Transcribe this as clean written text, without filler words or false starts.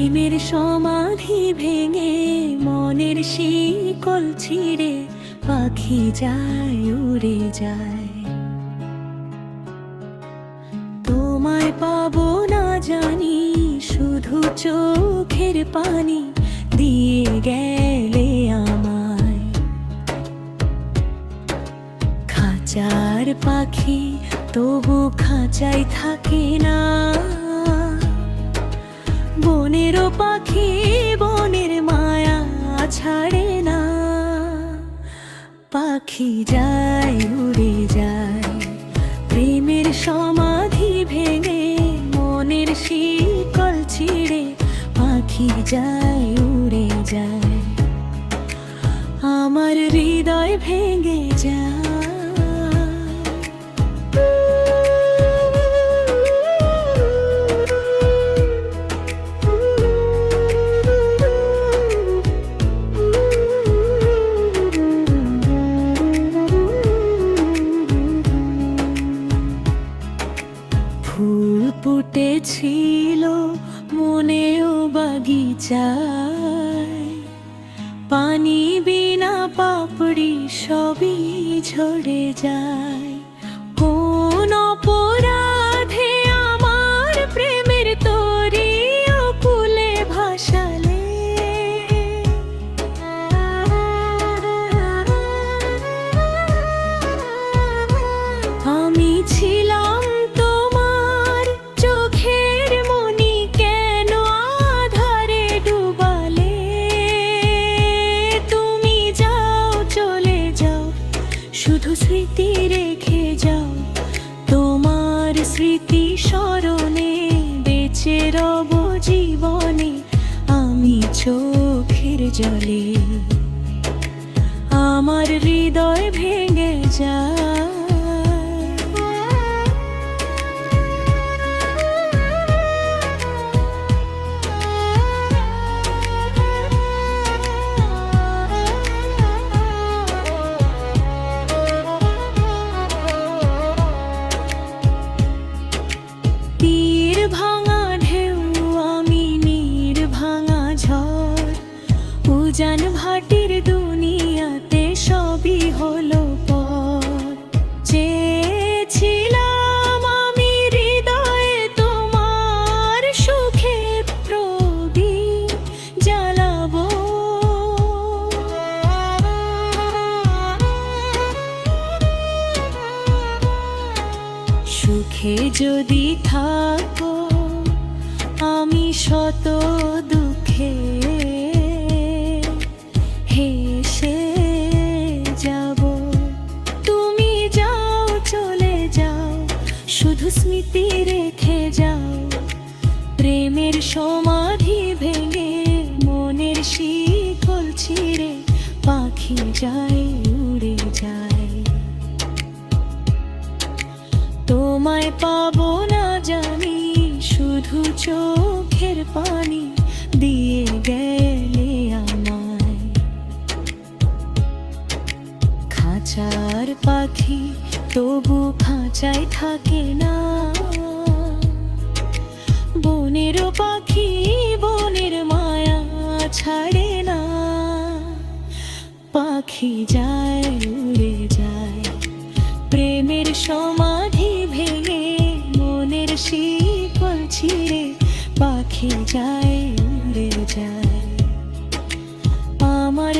প্রেমের সমাধি ভেঙে মনের শিকল ছিঁড়ে পাখি যায় উড়ে যায়। তোমায় পাবো না জানি, শুধু চোখের পানি দিয়ে গেলে আমায়। খাঁচার পাখি তবু খাঁচাই থাকে না, বনেরও পাখি বনের মায়া ছাড়ে না। পাখি যায় উড়ে যায়, প্রেমের সমাধি ভেঙে মনের শিকল ছিঁড়ে পাখি যায় উড়ে যায়। আমার হৃদয় ভেঙে যায়। ফুল ফুটেছিল মনেও বাগিচায়, পানি বিনা পাপড়ি সবই ঝরে যায়। কোন অপরাধে আমার প্রেমের তরি অকুলে ভাসালে, আমি ছিলাম শুধু স্মৃতি রেখে যাও। তোমার স্মৃতি স্মরণে বেঁচে রব জীবনে আমি চোখের জলে। আমার হৃদয় ভেঙে যায়। তীর ভাঙা ঢেউ আমি নীর ভাঙা ঝড়, উজান ভাটির দুনিয়াতে সবই হলো পর। চেয়েছিলাম আমি হৃদয়ে তোমার সুখের প্রদীপ জ্বালাবো, সুখে যদি থাকো আমি শত দুঃখে হেসে যাব। তুমি যাও চলে যাও, শুধু স্মৃতি রেখে যাও। প্রেমের সমাধি ভেঙে মনের শিকল ছিঁড়ে পাখি যায় উড়ে যায়। তোমায় পাবো না জানি, শুধু চোখের পানি দিয়ে গেলে আমায়। খাঁচার পাখি তবু খাঁচায় থাকে না, বনেরও পাখি বনের মায়া ছাড়ে না। পাখি যায় উড়ে যায়, প্রেমের সমাধি ভেঙে মনের শিকল ছিঁড়ে পাখি যায় উড়ে যায়। আমার